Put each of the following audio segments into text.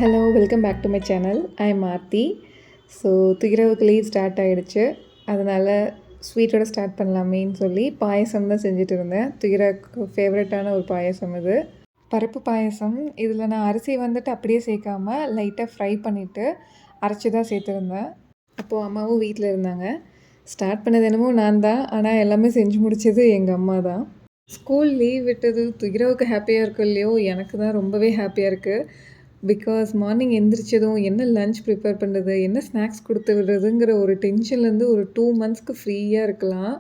Hello welcome back to my channel. I am Aarthi. So துகிரவுக்கு leave start ஆகிடுச்சு. அதனால் ஸ்வீட்டோட start பண்ணலாமேன்னு சொல்லி பாயசம் தான் செஞ்சுட்டு இருந்தேன். துகிராவுக்கு ஃபேவரட்டான ஒரு பாயசம் இது. பருப்பு பாயசம். இதில் நான் அரிசி வந்துட்டு அப்படியே சேர்க்காமல் லைட்டாக ஃப்ரை பண்ணிவிட்டு அரைச்சி தான் சேர்த்துருந்தேன். அப்போது அம்மாவும் வீட்டில் இருந்தாங்க. ஸ்டார்ட் பண்ணது என்னமோ நான் தான், ஆனால் எல்லாமே செஞ்சு முடித்தது எங்கள் அம்மா தான். ஸ்கூல் லீவ் விட்டது துகிரவுக்கு ஹாப்பியாக இருக்கும் இல்லையோ, எனக்கு தான் ரொம்பவே ஹாப்பியாக இருக்குது. பிகாஸ் மார்னிங் எந்திரிச்சதும் என்ன லன்ச் ப்ரிப்பேர் பண்ணுறது, என்ன ஸ்நாக்ஸ் கொடுத்து விடுறதுங்கிற ஒரு டென்ஷன்லேருந்து ஒரு 2 மந்த்ஸ்க்கு ஃப்ரீயாக இருக்கலாம்.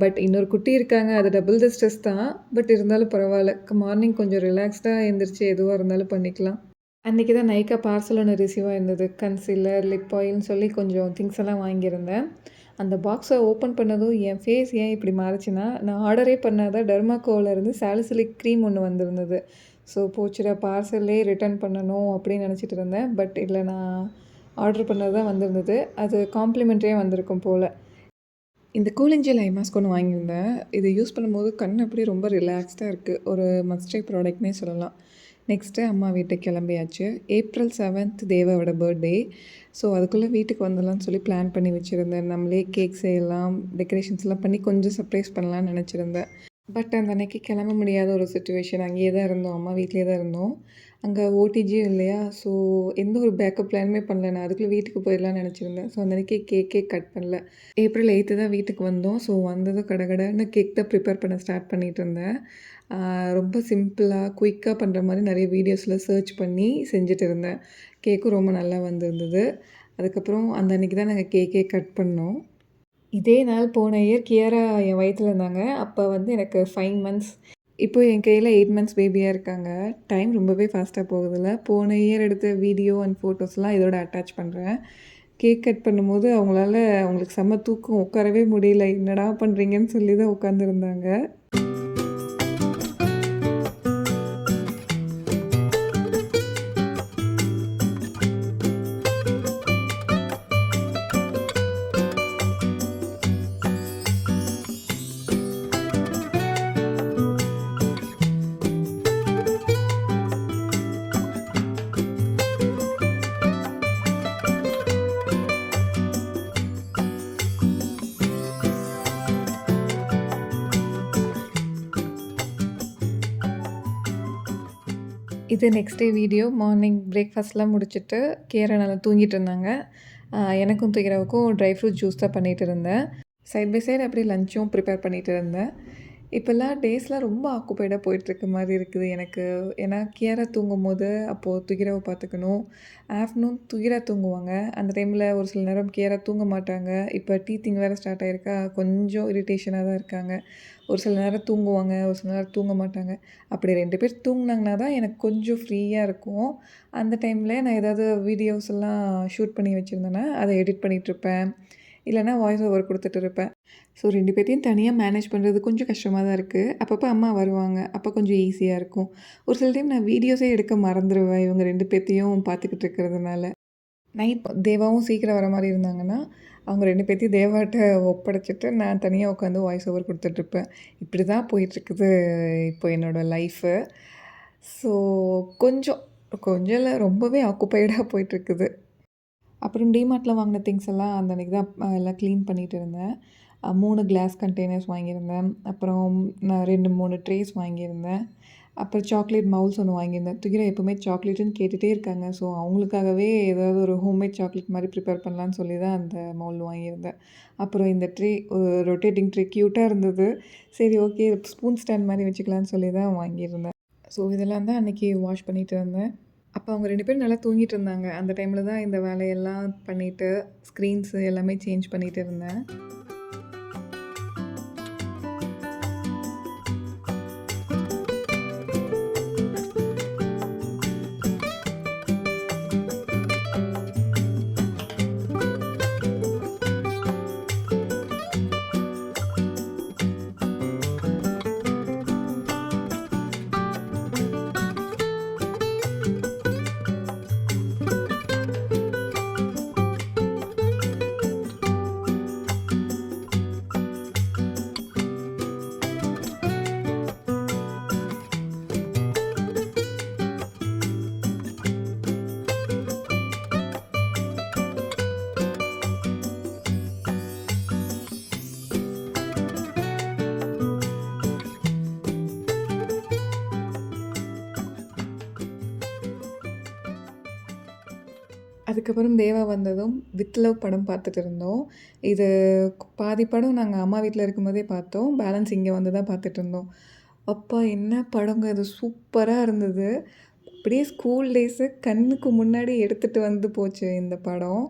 பட் இன்னொரு குட்டி இருக்காங்க, அது டபுள் த ஸ்ட்ரெஸ் தான். பட் இருந்தாலும் பரவாயில்ல, மார்னிங் கொஞ்சம் ரிலாக்ஸ்டாக எந்திரிச்சு எதுவாக இருந்தாலும் பண்ணிக்கலாம். அன்றைக்கி தான் நைக்கா பார்சல் ஒன்று ரிசீவ் ஆயிருந்தது. கன்சீலர், லிப் ஆயில்னு சொல்லி கொஞ்சம் திங்ஸ் எல்லாம் வாங்கியிருந்தேன். அந்த பாக்ஸை ஓப்பன் பண்ணதும் என் ஃபேஸ் ஏன் இப்படி மாறுச்சுன்னா, நான் ஆர்டரே பண்ணாத டெர்மாக்கோவிலேருந்து சாலிசிலிக் க்ரீம் ஒன்று வந்திருந்தது. ஸோ போச்சுடா, பார்சல்லே ரிட்டர்ன் பண்ணணும் அப்படின்னு நினச்சிட்டு இருந்தேன். பட் இல்லை, நான் ஆர்டர் பண்ணது தான் வந்திருந்தது. அது காம்ப்ளிமெண்ட்ரியாக வந்திருக்கும் போல். இந்த கூலிங் ஜெல் ஐ மாஸ்க் ஒன்று வாங்கியிருந்தேன். இதை யூஸ் பண்ணும்போது கண் அப்படியே ரொம்ப ரிலாக்ஸ்டாக இருக்குது. ஒரு மஸ்ட் ப்ராடக்ட்னே சொல்லலாம். நெக்ஸ்ட்டு அம்மா வீட்டுக்கு கிளம்பியாச்சு. April 7th தேவாவோட birthday. ஸோ அதுக்குள்ளே வீட்டுக்கு வந்துடலான்னு சொல்லி பிளான் பண்ணி வச்சுருந்தேன். நம்மளே கேக் செய்யலாம், டெக்கரேஷன்ஸ்லாம் பண்ணி கொஞ்சம் சர்ப்ரைஸ் பண்ணலான்னு நினச்சிருந்தேன். பட் அந்த அன்றைக்கி கிளம்ப முடியாத ஒரு சுச்சுவேஷன். அங்கேயே தான் இருந்தோம், அம்மா வீட்லேயே தான் இருந்தோம். அங்கே ஓடிஜியும் இல்லையா, ஸோ எந்த ஒரு பேக்கப் பிளானுமே பண்ணல. நான் அதுக்குள்ளே வீட்டுக்கு போயிடலான்னு நினச்சிருந்தேன். ஸோ அந்த அன்றைக்கி கேக்கே கட் பண்ணல. ஏப்ரல் 8th தான் வீட்டுக்கு வந்தோம். ஸோ வந்ததும் கடகடன்னு கேக் தான் ப்ரிப்பேர் பண்ண ஸ்டார்ட் பண்ணிகிட்டு இருந்தேன். ரொம்ப சிம்பிளாக குயிக்காக பண்ணுற மாதிரி நிறைய வீடியோஸில் சர்ச் பண்ணி செஞ்சுட்டு இருந்தேன். கேக்கும் ரொம்ப நல்லா வந்திருந்தது. அதுக்கப்புறம் அந்த அன்றைக்கி தான் நாங்கள் கேக்கே கட் பண்ணோம். இதே நாள் போன இயர் கியாரா என் வயிற்றில் இருந்தாங்க. அப்போ வந்து எனக்கு 5 மந்த்ஸ். இப்போ என் கையில் 8 மந்த்ஸ் பேபியாக இருக்காங்க. டைம் ரொம்பவே ஃபாஸ்ட்டாக போகுதில்ல. போன இயர் எடுத்த வீடியோ அண்ட் ஃபோட்டோஸ்லாம் இதோட அட்டாச் பண்ணுறேன். கேக் கட் பண்ணும்போது அவங்களுக்கு செம்ம தூக்கம், உட்காரவே முடியல. என்னடா பண்ணுறீங்கன்னு சொல்லி தான் உட்காந்துருந்தாங்க. இது நெக்ஸ்ட் டே வீடியோ. மார்னிங் பிரேக்ஃபாஸ்ட்லாம் முடிச்சுட்டு கியாரா நல்லா தூங்கிட்டு இருந்தாங்க. எனக்கும் துகிராவுக்கும் ட்ரை ஃப்ரூட் ஜூஸ் தான் பண்ணிகிட்டு இருந்தேன். சைட் பை சைடு அப்படியே லஞ்சும் ப்ரிப்பேர் பண்ணிகிட்டு இருந்தேன். இப்போல்லாம் டேஸ்லாம் ரொம்ப ஆக்குப்பைடாக போயிட்டுருக்க மாதிரி இருக்குது எனக்கு. ஏன்னா கியாரா தூங்கும்போது அப்போது துகிராவை பார்த்துக்கணும். ஆஃப்டர்நூன் துகிரா தூங்குவாங்க. அந்த டைமில் ஒரு சில நேரம் கியாரா தூங்க மாட்டாங்க. இப்போ டீத்திங் வேறு ஸ்டார்ட் ஆகிருக்கா, கொஞ்சம் இரிட்டேஷனாக தான் இருக்காங்க. ஒரு சில நேரம் தூங்குவாங்க, ஒரு சில நேரம் தூங்க மாட்டாங்க. அப்படி 2 பேர் தூங்குனாங்கன்னா தான் எனக்கு கொஞ்சம் ஃப்ரீயாக இருக்கும். அந்த டைமில் நான் ஏதாவது வீடியோஸ் எல்லாம் ஷூட் பண்ணி வச்சுருந்தேன்னா அதை எடிட் பண்ணிகிட்ருப்பேன். இல்லைனா வாய்ஸ் ஓவர் கொடுத்துட்டு இருப்பேன். ஸோ 2 பேர்த்தையும் தனியாக மேனேஜ் பண்ணுறது கொஞ்சம் கஷ்டமாக தான் இருக்குது. அப்பப்போ அம்மா வருவாங்க, அப்போ கொஞ்சம் ஈஸியாக இருக்கும். ஒரு சில டைம் நான் வீடியோஸே எடுக்க மறந்துடுவேன் இவங்க 2 பேர்த்தையும் பார்த்துக்கிட்டு இருக்கிறதுனால. நைட் தேவாவும் சீக்கிரம் வர மாதிரி இருந்தாங்கன்னா அவங்க 2 பேர்த்தையும் தேவாட்ட ஒப்படைச்சிட்டு நான் தனியாக உட்காந்து வாய்ஸ் ஓவர் கொடுத்துட்ருப்பேன். இப்படி தான் போயிட்டுருக்குது இப்போ என்னோடய லைஃபு. ஸோ கொஞ்சம் கொஞ்சம் இல்லை, ரொம்பவே ஆக்குப்பைடாக போயிட்டுருக்குது. அப்புறம் டிமார்ட்டில் வாங்கின திங்ஸ் எல்லாம் அந்த அன்றைக்கி தான் எல்லாம் க்ளீன் பண்ணிகிட்டு இருந்தேன். 3 கிளாஸ் கண்டெய்னர்ஸ் வாங்கியிருந்தேன். அப்புறம் நான் 2, 3 ட்ரேஸ் வாங்கியிருந்தேன். அப்புறம் சாக்லேட் மவுல்ஸ் ஒன்று வாங்கியிருந்தேன். துகிரா எப்போவுமே சாக்லேட்டுன்னு கேட்டுகிட்டே இருக்காங்க. ஸோ அவங்களுக்காகவே ஏதாவது ஒரு ஹோம்மேட் சாக்லேட் மாதிரி ப்ரிப்பேர் பண்ணலான்னு சொல்லி தான் அந்த மவுல் வாங்கியிருந்தேன். அப்புறம் இந்த ட்ரே, ரொட்டேட்டிங் ட்ரே க்யூட்டாக இருந்தது. சரி, ஓகே, ஸ்பூன் ஸ்டாண்ட் மாதிரி வச்சுக்கலான்னு சொல்லி தான் வாங்கியிருந்தேன். ஸோ இதெல்லாம் தான் அன்றைக்கி வாஷ் பண்ணிகிட்டு இருந்தேன். அப்போ அவங்க 2 பேரும் நல்லா தூங்கிட்டு இருந்தாங்க. அந்த டைமில் தான் இந்த வேலையெல்லாம் பண்ணிவிட்டு ஸ்க்ரீன்ஸு எல்லாமே சேஞ்ச் பண்ணிகிட்டு இருந்தேன். அதுக்கப்புறம் தேவா வந்ததும் வித் லவ் படம் பார்த்துட்டு இருந்தோம். இது பாதி படம் நாங்கள் அம்மா வீட்டில் இருக்கும்போதே பார்த்தோம். பேலன்ஸ் இங்கே வந்து தான் பார்த்துட்டு இருந்தோம். அப்பா என்ன படங்க இது, சூப்பராக இருந்தது. அப்படியே ஸ்கூல் டேஸை கண்ணுக்கு முன்னாடி எடுத்துகிட்டு வந்து போச்சு இந்த படம்.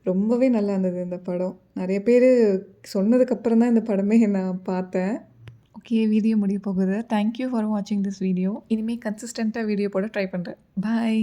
ரொம்பவே நல்லா இருந்தது இந்த படம். நிறைய பேர் சொன்னதுக்கப்புறம் தான் இந்த படமே நான் பார்த்தேன். ஓகே, வீடியோ முடிய போகுது. தேங்க்யூ ஃபார் வாட்சிங் திஸ் வீடியோ. இனிமேல் கன்சிஸ்டண்ட்டாக வீடியோ போட ட்ரை பண்ணுறேன். பாய்.